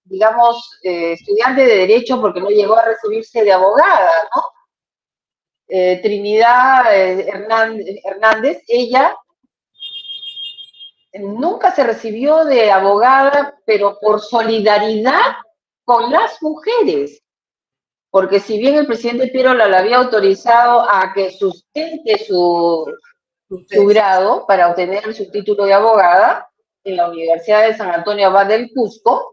Speaker 2: digamos, estudiante de Derecho porque no llegó a recibirse de abogada, ¿no? Trinidad Hernández, ella nunca se recibió de abogada, pero por solidaridad con las mujeres. Porque si bien el presidente Pirola le había autorizado a que sustente su grado para obtener su título de abogada en la Universidad de San Antonio Abad del Cusco,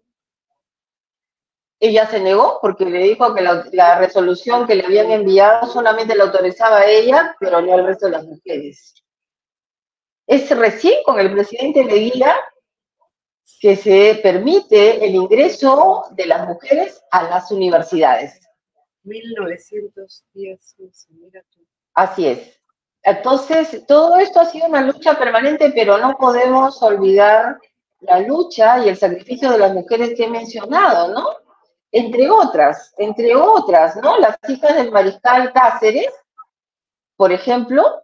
Speaker 2: ella se negó porque le dijo que la resolución que le habían enviado solamente la autorizaba a ella, pero no al resto de las mujeres. Es recién con el presidente Leguía que se permite el ingreso de las mujeres a las universidades.
Speaker 1: 1910, mira tú.
Speaker 2: Así es. Entonces, todo esto ha sido una lucha permanente, pero no podemos olvidar la lucha y el sacrificio de las mujeres que he mencionado, ¿no? Entre otras, ¿no? Las hijas del mariscal Cáceres, por ejemplo,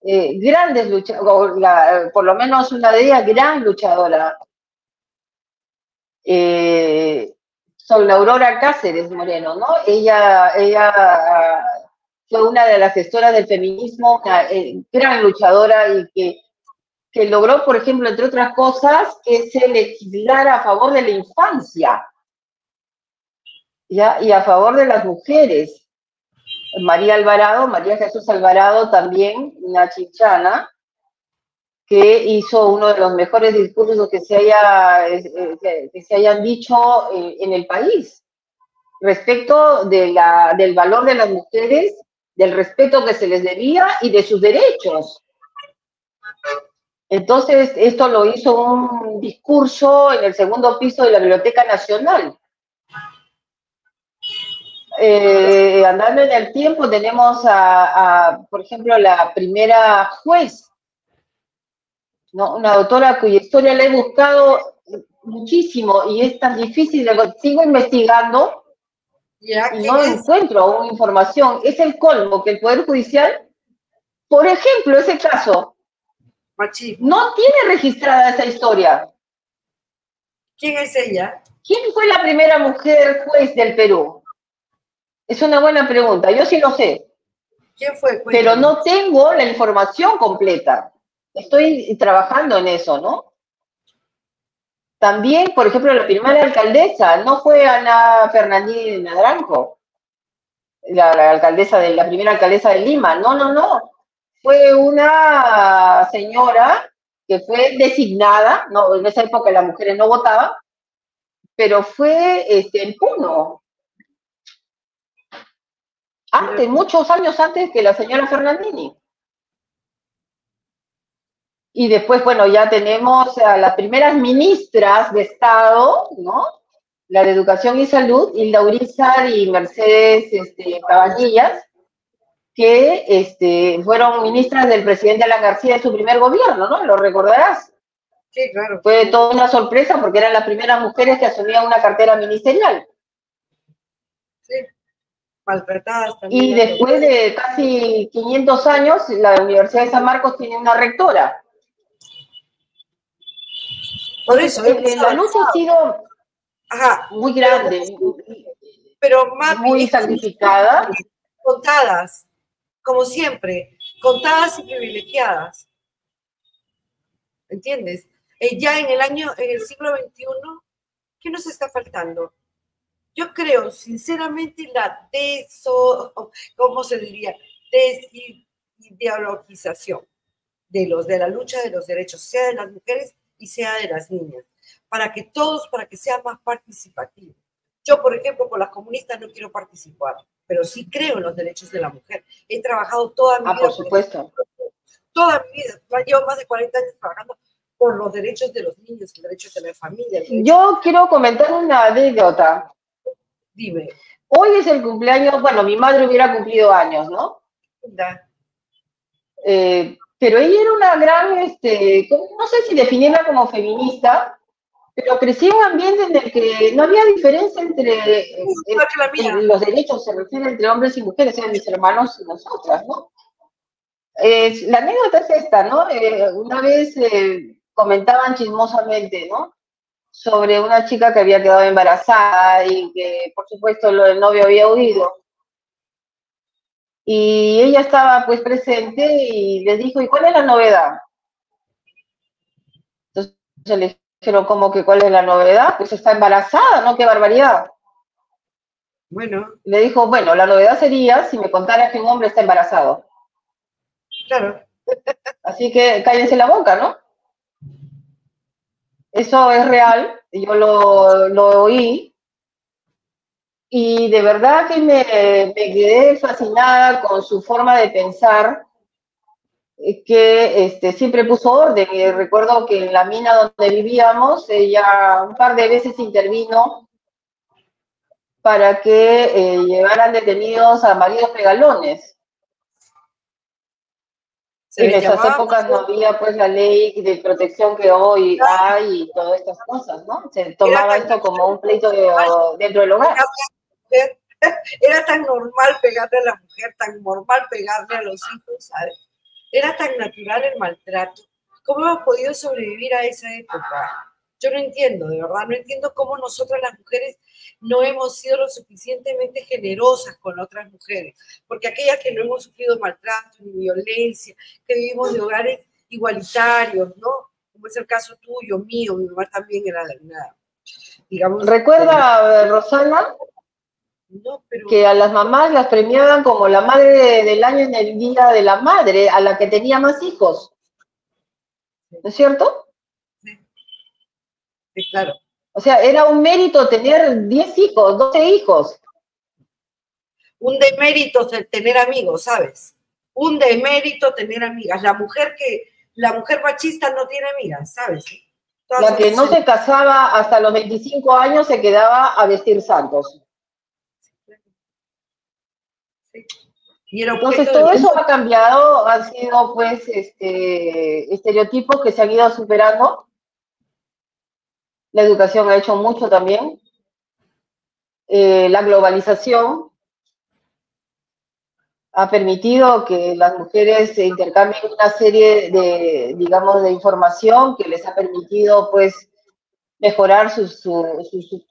Speaker 2: grandes luchadoras, por lo menos una de ellas, gran luchadora. Sol Aurora Cáceres Moreno, ¿no? Ella fue una de las gestoras del feminismo, una gran luchadora y que logró, por ejemplo, entre otras cosas, que se legislara a favor de la infancia, ¿ya? Y a favor de las mujeres. María Jesús Alvarado también, una chichana, que hizo uno de los mejores discursos que se hayan dicho en el país respecto del valor de las mujeres, del respeto que se les debía y de sus derechos. Entonces, esto lo hizo un discurso en el segundo piso de la Biblioteca Nacional. Andando en el tiempo, tenemos por ejemplo, la primera juez, ¿no? Una doctora cuya historia la he buscado muchísimo y es tan difícil, sigo investigando y no encuentro aún información. Es el colmo que el Poder Judicial, por ejemplo, ese caso,
Speaker 1: machismo,
Speaker 2: no tiene registrada esa historia.
Speaker 1: ¿Quién es ella?
Speaker 2: ¿Quién fue la primera mujer juez del Perú? Es una buena pregunta, yo sí lo sé.
Speaker 1: ¿Quién fue? Cuéntame.
Speaker 2: Pero no tengo la información completa. Estoy trabajando en eso, ¿no? También, por ejemplo, la primera alcaldesa no fue Ana Fernandini Nadranco, la primera alcaldesa de Lima. No. Fue una señora que fue designada, no, en esa época las mujeres no votaban, pero fue en Puno. Antes, muchos años antes que la señora Fernandini. Y después, bueno, ya tenemos a las primeras ministras de Estado, ¿no? La de Educación y Salud, Hilda Urizar y Mercedes Cabanillas, que fueron ministras del presidente Alan García en su primer gobierno, ¿no? ¿Lo recordarás?
Speaker 1: Sí, claro.
Speaker 2: Fue toda una sorpresa porque eran las primeras mujeres que asumían una cartera ministerial.
Speaker 1: Sí, maltratadas también.
Speaker 2: Y después de casi 500 años, la Universidad de San Marcos tiene una rectora.
Speaker 1: Por eso,
Speaker 2: la lucha ha sido muy grande,
Speaker 1: pero más
Speaker 2: muy sacrificada.
Speaker 1: Contadas, como siempre, contadas y privilegiadas. ¿Entiendes? Ya en el siglo XXI, ¿qué nos está faltando? Yo creo, sinceramente, ¿cómo se diría? Desideologización de la lucha de los derechos, sea de las mujeres y sea de las niñas, para que sea más participativo. Yo, por ejemplo, con las comunistas no quiero participar, pero sí creo en los derechos de la mujer. He trabajado toda mi vida.
Speaker 2: Por supuesto.
Speaker 1: Toda mi vida. Llevo más de 40 años trabajando por los derechos de los niños, el derecho a tener familia.
Speaker 2: Yo quiero comentar una anécdota.
Speaker 1: Dime.
Speaker 2: Hoy es el cumpleaños, bueno, mi madre hubiera cumplido años, ¿no? Pero ella era una gran, no sé si definirla como feminista, pero crecí en un ambiente en el que no había diferencia entre los derechos, se refiere entre hombres y mujeres, sean mis hermanos y nosotras, ¿no? La anécdota es esta, ¿no? Una vez comentaban chismosamente, ¿no? Sobre una chica que había quedado embarazada y que, por supuesto, el novio había huido. Y ella estaba, pues, presente y les dijo, ¿y cuál es la novedad? Entonces le dijeron, ¿cómo que cuál es la novedad? Pues está embarazada, ¿no? ¡Qué barbaridad!
Speaker 1: Bueno.
Speaker 2: Le dijo, bueno, la novedad sería si me contaras que un hombre está embarazado.
Speaker 1: Claro.
Speaker 2: Así que cállense la boca, ¿no? Eso es real, yo lo oí, y de verdad que me quedé fascinada con su forma de pensar, que siempre puso orden. Y recuerdo que en la mina donde vivíamos, ella un par de veces intervino para que llevaran detenidos a maridos pegalones. En esas épocas no había pues la ley de protección que hoy hay y todas estas cosas, ¿no? Se tomaba esto como un pleito dentro del hogar.
Speaker 1: Era tan normal pegarle a la mujer, tan normal pegarle a los hijos, ¿sabes? Era tan natural el maltrato. ¿Cómo hemos podido sobrevivir a esa época? Yo no entiendo, de verdad, no entiendo cómo nosotras las mujeres no hemos sido lo suficientemente generosas con otras mujeres, porque aquellas que no hemos sufrido maltrato ni violencia, que vivimos de hogares igualitarios, ¿no? Como es el caso tuyo, mío, mi mamá también era una, digamos...
Speaker 2: ¿Recuerda, Rosana?
Speaker 1: No, pero...
Speaker 2: que a las mamás las premiaban como la madre del año en el Día de la Madre, a la que tenía más hijos. ¿No es cierto?
Speaker 1: Sí, sí, claro.
Speaker 2: O sea, era un mérito tener 10 hijos, 12 hijos.
Speaker 1: Un demérito tener amigos, ¿sabes? Un demérito tener amigas. La mujer machista no tiene amigas, ¿sabes?
Speaker 2: La que no se casaba hasta los 25 años se quedaba a vestir santos.
Speaker 1: Y era
Speaker 2: entonces todo eso ha cambiado, han sido pues estereotipos que se han ido superando. La educación ha hecho mucho también. La globalización ha permitido que las mujeres intercambien una serie de, digamos, de información que les ha permitido pues mejorar sus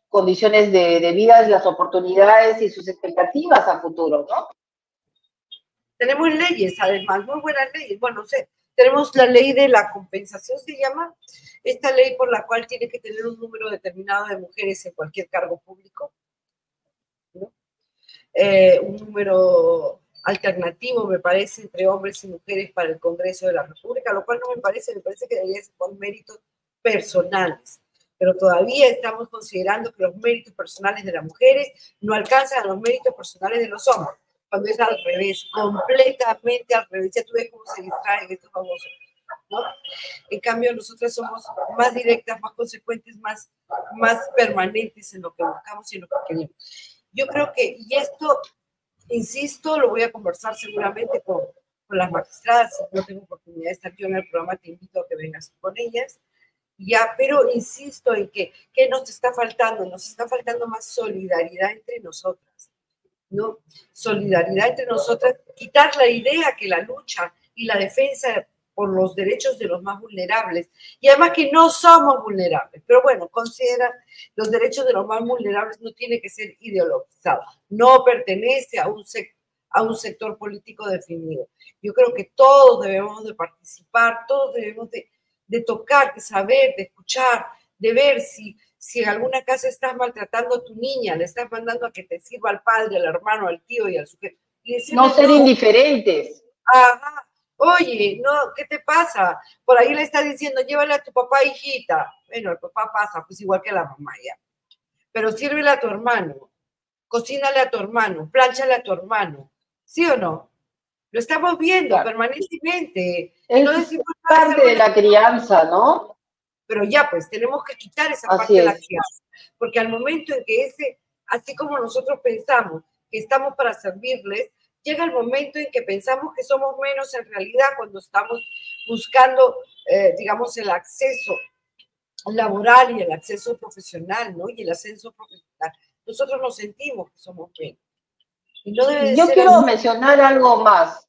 Speaker 2: condiciones de vida, las oportunidades y sus expectativas a futuro, ¿no?
Speaker 1: Tenemos leyes, además, muy buenas leyes. Bueno, no sé, tenemos la ley de la compensación, se llama, esta ley por la cual tiene que tener un número determinado de mujeres en cualquier cargo público, ¿no? Un número alternativo, me parece, entre hombres y mujeres para el Congreso de la República, lo cual no me parece que debería ser por méritos personales. Pero todavía estamos considerando que los méritos personales de las mujeres no alcanzan a los méritos personales de los hombres, cuando es al revés, completamente al revés. Ya tú ves cómo se distraen estos famosos, ¿no? En cambio, nosotras somos más directas, más consecuentes, más permanentes en lo que buscamos y en lo que queremos. Yo creo que, y esto, insisto, lo voy a conversar seguramente con las magistradas. Si no tengo oportunidad de estar yo en el programa, te invito a que vengas con ellas. Ya, pero insisto en que ¿qué nos está faltando? Nos está faltando más solidaridad entre nosotras, ¿no? Solidaridad entre nosotras, quitar la idea que la lucha y la defensa por los derechos de los más vulnerables, y además que no somos vulnerables, pero bueno, considera los derechos de los más vulnerables no tiene que ser ideologizado, no pertenece a un sector político definido. Yo creo que todos debemos de participar, todos debemos de tocar, de saber, de escuchar, de ver si en alguna casa estás maltratando a tu niña, le estás mandando a que te sirva al padre, al hermano, al tío y al sujeto.
Speaker 2: No ser indiferentes.
Speaker 1: Ajá. Oye, no, ¿qué te pasa? Por ahí le está diciendo, llévale a tu papá, hijita. Bueno, el papá pasa, pues igual que la mamá ya. Pero sírvele a tu hermano, cocínale a tu hermano, plánchale a tu hermano. ¿Sí o no? Lo estamos viendo claro. Permanentemente.
Speaker 2: Es no parte de la crianza, ¿no?
Speaker 1: Pero ya, pues, tenemos que quitar esa parte de la crianza. Porque al momento en que así como nosotros pensamos que estamos para servirles, llega el momento en que pensamos que somos menos en realidad cuando estamos buscando, digamos, el acceso laboral y el acceso profesional, ¿no? Y el ascenso profesional. Nosotros nos sentimos que somos menos. Y no debe
Speaker 2: Yo quiero mencionar algo más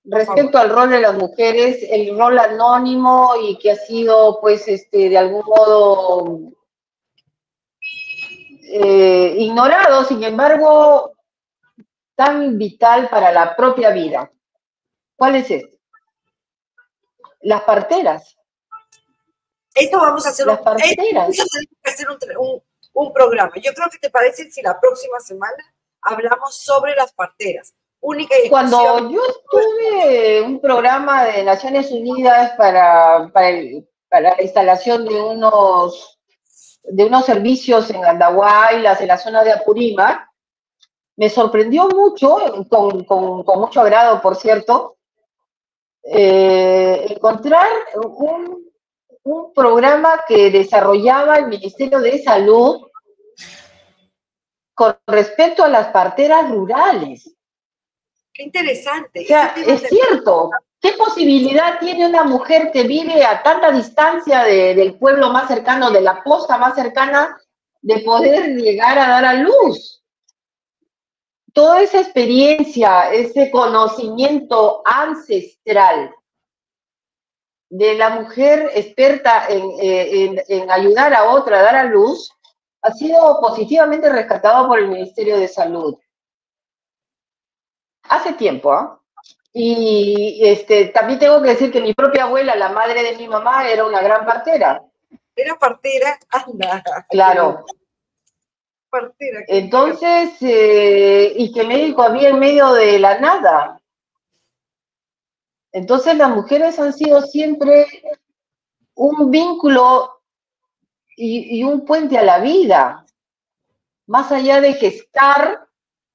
Speaker 2: respecto al rol de las mujeres, el rol anónimo y que ha sido, pues, de algún modo ignorado, sin embargo, tan vital para la propia vida. ¿Cuál es este? Las parteras.
Speaker 1: Esto vamos a hacer,
Speaker 2: las parteras.
Speaker 1: un programa. Yo creo que te parece si la próxima semana hablamos sobre las parteras. Única y
Speaker 2: Cuando yo estuve en un programa de Naciones Unidas para la instalación de unos servicios en Andahuaylas, en la zona de Apurímac, me sorprendió mucho, con mucho agrado, por cierto, encontrar un programa que desarrollaba el Ministerio de Salud con respecto a las parteras rurales.
Speaker 1: Qué interesante.
Speaker 2: O sea, es cierto. ¿Qué posibilidad tiene una mujer que vive a tanta distancia del pueblo más cercano, de la posta más cercana, de poder llegar a dar a luz? Toda esa experiencia, ese conocimiento ancestral de la mujer experta en ayudar a otra a dar a luz, ha sido positivamente rescatado por el Ministerio de Salud. Hace tiempo, ¿ah? Y también tengo que decir que mi propia abuela, la madre de mi mamá, era una gran partera.
Speaker 1: ¿Era partera? Anda.
Speaker 2: Claro.
Speaker 1: Partera.
Speaker 2: Entonces, ¿y qué médico había en medio de la nada? Entonces las mujeres han sido siempre un vínculo y un puente a la vida. Más allá de gestar,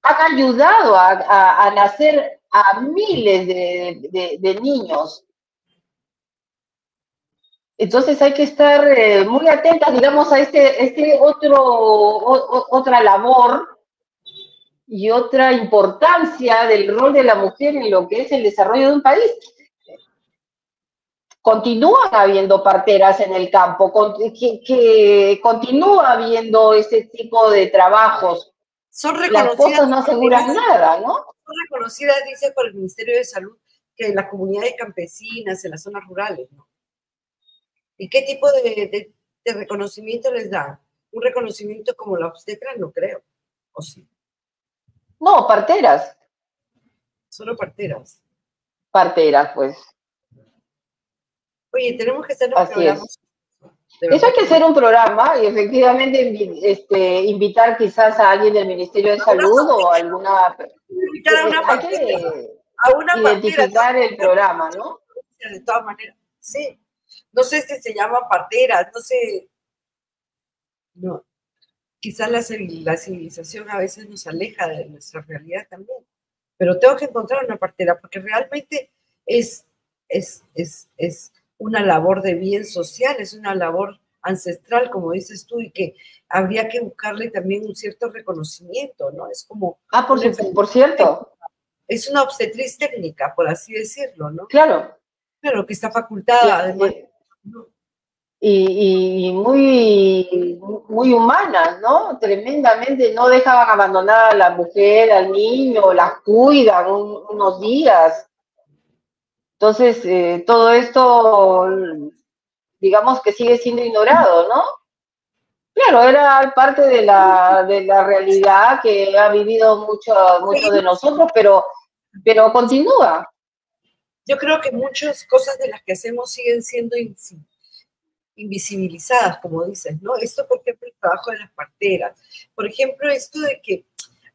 Speaker 2: han ayudado a nacer a miles de niños. Entonces hay que estar muy atentas, digamos, a otra labor y otra importancia del rol de la mujer en lo que es el desarrollo de un país. Continúan habiendo parteras en el campo, que continúa habiendo ese tipo de trabajos.
Speaker 1: Son
Speaker 2: Las cosas no aseguran nada, ¿no?
Speaker 1: Son reconocidas, dice, por el Ministerio de Salud, que en las comunidades campesinas, en las zonas rurales, ¿no? ¿Y qué tipo de reconocimiento les dan? Un reconocimiento como la obstetra, no creo. ¿O sí?
Speaker 2: No, parteras.
Speaker 1: Solo parteras.
Speaker 2: Parteras, pues.
Speaker 1: Oye, tenemos que hacer un
Speaker 2: Así
Speaker 1: programa.
Speaker 2: Es. Eso hay que hacer un programa y efectivamente invitar quizás a alguien del Ministerio de Salud o alguna...
Speaker 1: Invitar a una partera.
Speaker 2: Hay que
Speaker 1: a una
Speaker 2: identificar
Speaker 1: partera,
Speaker 2: el programa, ¿no?
Speaker 1: De todas maneras, sí. No sé si se llama parteras, no sé. No. Quizás la civilización a veces nos aleja de nuestra realidad también. Pero tengo que encontrar una partera porque realmente es una labor de bien social, es una labor ancestral, como dices tú, y que habría que buscarle también un cierto reconocimiento, ¿no? Es como...
Speaker 2: por cierto.
Speaker 1: Es una obstetriz técnica, por así decirlo, ¿no?
Speaker 2: Claro.
Speaker 1: Claro, que está facultada, además.
Speaker 2: Y muy humanas, ¿no? Tremendamente, no dejaban abandonar a la mujer, al niño, las cuidan unos días. Entonces, todo esto, digamos que sigue siendo ignorado, ¿no? Claro, era parte de la realidad que ha vivido mucho de nosotros, pero continúa.
Speaker 1: Yo creo que muchas cosas de las que hacemos siguen siendo invisibilizadas, como dices, ¿no? Esto, por ejemplo, el trabajo de las parteras. Por ejemplo, esto de que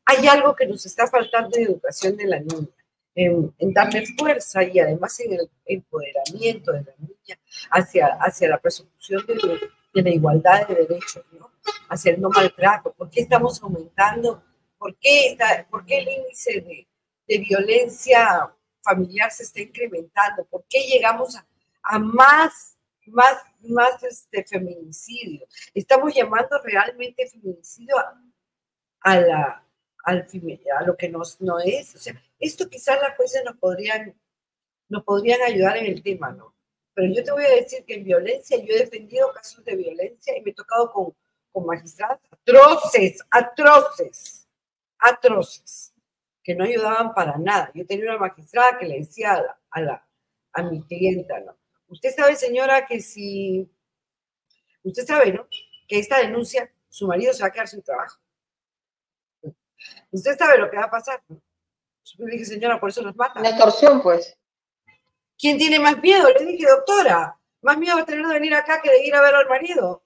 Speaker 1: hay algo que nos está faltando en educación de la niña, en darle fuerza y además en el empoderamiento de la niña hacia la persecución de la igualdad de derechos, ¿no? Hacia el no maltrato. ¿Por qué estamos aumentando? ¿Por qué el índice de violencia familiar se está incrementando? ¿Por qué llegamos a más feminicidio? Estamos llamando realmente feminicidio a lo que no es. O sea, esto quizás las jueces nos podrían ayudar en el tema, ¿no? Pero yo te voy a decir que en violencia, yo he defendido casos de violencia y me he tocado con magistradas atroces, que no ayudaban para nada. Yo tenía una magistrada que le decía a mi clienta, ¿no? Usted sabe, señora, que usted sabe, ¿no? Que esta denuncia, su marido se va a quedar sin trabajo. Usted sabe lo que va a pasar, ¿no? Yo le dije, señora, por eso nos matan.
Speaker 2: Una extorsión, pues.
Speaker 1: ¿Quién tiene más miedo? Le dije, doctora, más miedo va a tener de venir acá que de ir a ver al marido.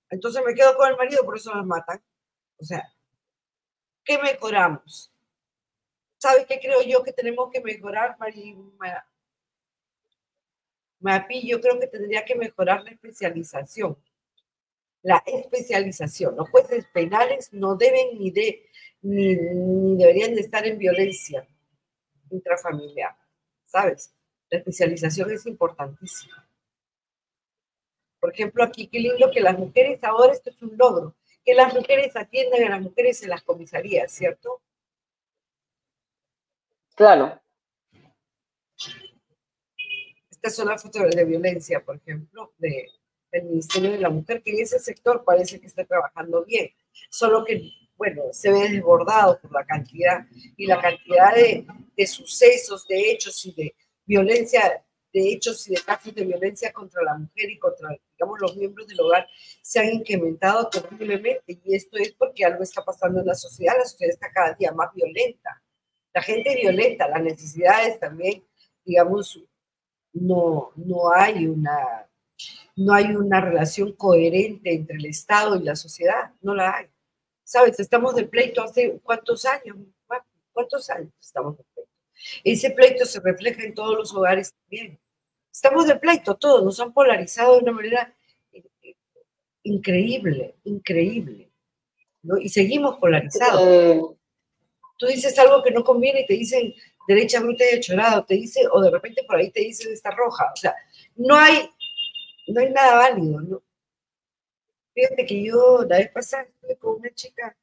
Speaker 1: Entonces me quedo con el marido, por eso nos matan. O sea, ¿qué mejoramos? ¿Sabes qué creo yo que tenemos que mejorar, Mapi? Yo creo que tendría que mejorar la especialización. La especialización. Los jueces penales no deben ni deberían de estar en violencia intrafamiliar, ¿sabes? La especialización es importantísima. Por ejemplo, aquí, qué lindo que las mujeres ahora, esto es un logro, que las mujeres atiendan a las mujeres en las comisarías, ¿cierto?
Speaker 2: Claro.
Speaker 1: Estas son las fotos de violencia, por ejemplo, del Ministerio de la Mujer, que en ese sector parece que está trabajando bien, solo que, bueno, se ve desbordado por la cantidad de sucesos, de hechos y de violencia, de hechos y de casos de violencia contra la mujer y contra, digamos, los miembros del hogar se han incrementado terriblemente, y esto es porque algo está pasando en la sociedad está cada día más violenta, la gente violenta, las necesidades también, digamos, no hay una relación coherente entre el Estado y la sociedad, no la hay. ¿Sabes? Estamos de pleito hace ¿cuántos años? ¿Cuántos años estamos de pleito? Ese pleito se refleja en todos los hogares también. Estamos de pleito, todos nos han polarizado de una manera increíble, increíble, ¿no? Y seguimos polarizados. Tú dices algo que no conviene y te dicen derecha, bruta y achorado, te dice, o de repente por ahí te dicen esta roja. O sea, no hay nada válido, ¿no? Fíjate que yo la vez pasada estuve con una chica,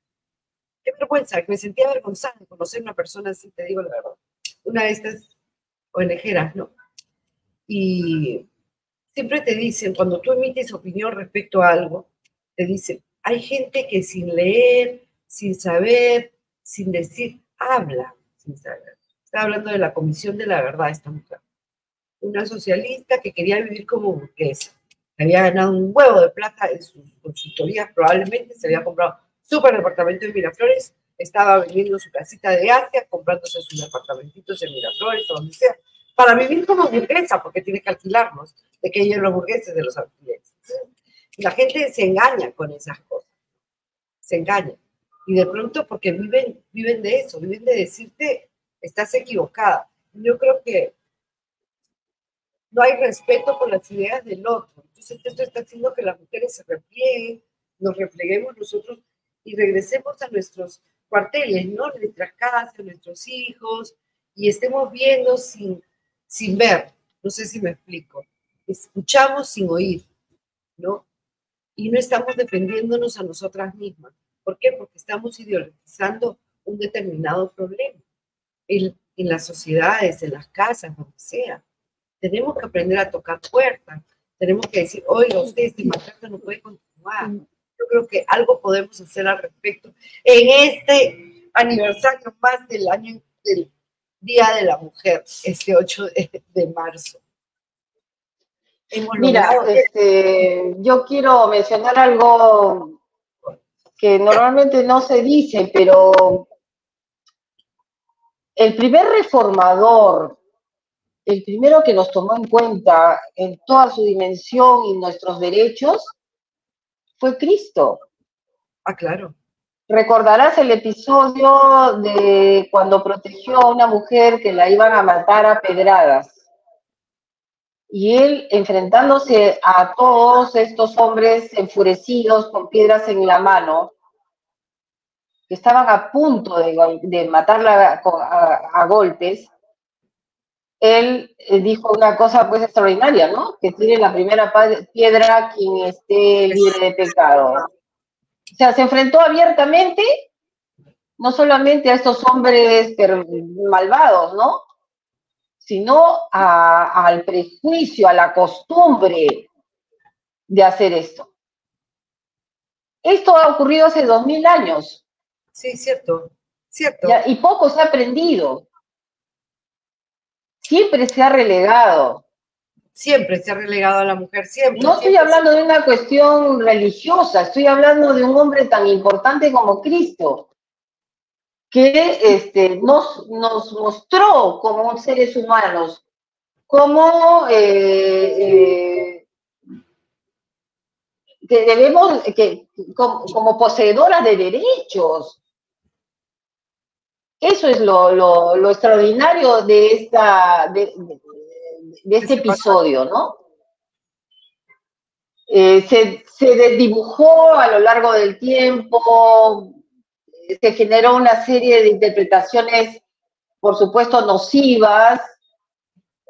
Speaker 1: qué vergüenza, que me sentía avergonzada de conocer a una persona así, te digo la verdad, una de estas ONGeras, ¿no? Y siempre te dicen, cuando tú emites opinión respecto a algo, te dicen, hay gente que sin leer, sin saber, sin decir, habla sin saber. Está hablando de la Comisión de la Verdad esta mujer. Una socialista que quería vivir como burguesa. Había ganado un huevo de plata en sus consultorías, probablemente se había comprado súper departamento en Miraflores, estaba vendiendo su casita de Asia, comprándose sus departamentitos en Miraflores o donde sea, para vivir como burguesa, porque tiene que alquilarnos, de que ellos los burgueses de los alquileres. La gente se engaña con esas cosas, se engaña. Y de pronto, porque viven de eso, viven de decirte, estás equivocada. Yo creo que no hay respeto por las ideas del otro. Entonces, esto está haciendo que las mujeres se replieguen, nos repleguemos nosotros y regresemos a nuestros cuarteles, ¿no? Nuestras casas, nuestros hijos, y estemos viendo sin ver. No sé si me explico. Escuchamos sin oír, ¿no? Y no estamos defendiéndonos a nosotras mismas. ¿Por qué? Porque estamos ideologizando un determinado problema en las sociedades, en las casas, donde sea. Tenemos que aprender a tocar puertas, tenemos que decir, oiga, usted este maltrato no puede continuar. Yo creo que algo podemos hacer al respecto en este aniversario más del Día de la Mujer, este 8 de marzo.
Speaker 2: Mira, yo quiero mencionar algo que normalmente no se dice, pero el primer reformador, el primero que nos tomó en cuenta en toda su dimensión y nuestros derechos, fue Cristo.
Speaker 1: Ah, claro.
Speaker 2: Recordarás el episodio de cuando protegió a una mujer que la iban a matar a pedradas. Y él, enfrentándose a todos estos hombres enfurecidos con piedras en la mano, que estaban a punto de matarla a golpes, él dijo una cosa pues extraordinaria, ¿no? Que tiene la primera piedra quien esté libre de pecado. O sea, se enfrentó abiertamente, no solamente a estos hombres malvados, ¿no? Sino al prejuicio, a la costumbre de hacer esto. Esto ha ocurrido hace 2000 años.
Speaker 1: Sí, cierto.
Speaker 2: Y poco se ha aprendido. Siempre se ha relegado.
Speaker 1: Siempre se ha relegado a la mujer, siempre.
Speaker 2: No estoy hablando de una cuestión religiosa, estoy hablando de un hombre tan importante como Cristo, que nos mostró como seres humanos, como que debemos, como poseedoras de derechos. Eso es lo extraordinario de este episodio, ¿no? Se desdibujó a lo largo del tiempo, se generó una serie de interpretaciones, por supuesto, nocivas,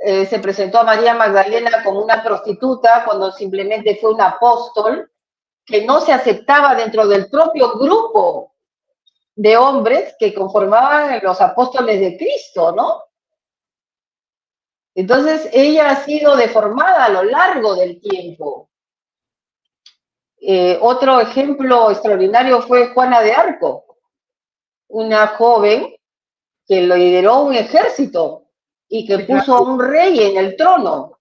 Speaker 2: se presentó a María Magdalena como una prostituta cuando simplemente fue un apóstol que no se aceptaba dentro del propio grupo de hombres que conformaban los apóstoles de Cristo, ¿no? Entonces ella ha sido deformada a lo largo del tiempo. Otro ejemplo extraordinario fue Juana de Arco, una joven que lideró un ejército y que puso a un rey en el trono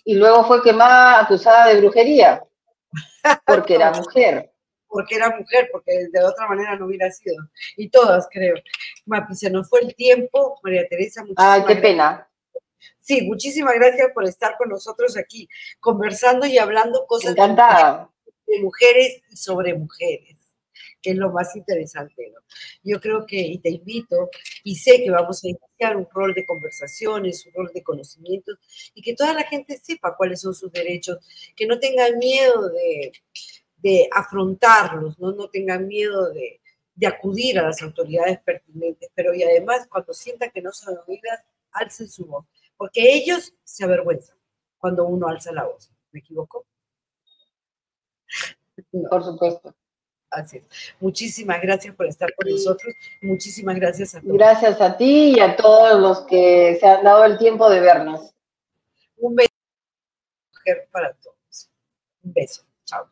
Speaker 2: y luego fue quemada acusada de brujería porque era mujer.
Speaker 1: Porque era mujer, porque de otra manera no hubiera sido. Y todas, creo. Mapi, se nos fue el tiempo. María Teresa, muchísimas
Speaker 2: gracias. Ay, qué pena.
Speaker 1: Sí, muchísimas gracias por estar con nosotros aquí, conversando y hablando cosas
Speaker 2: encantada
Speaker 1: de mujeres y sobre mujeres, que es lo más interesante, ¿no? Yo creo que, y te invito, y sé que vamos a iniciar un rol de conversaciones, un rol de conocimientos, y que toda la gente sepa cuáles son sus derechos, que no tengan miedo de afrontarlos, ¿no? No tengan miedo de acudir a las autoridades pertinentes, pero y además cuando sientan que no son oídas, alcen su voz, porque ellos se avergüenzan cuando uno alza la voz. ¿Me equivoco?
Speaker 2: No. Por supuesto.
Speaker 1: Así es. Muchísimas gracias por estar con nosotros. Muchísimas gracias a todos.
Speaker 2: Gracias a ti y a todos los que se han dado el tiempo de vernos.
Speaker 1: Un beso para todos. Un beso. Chao.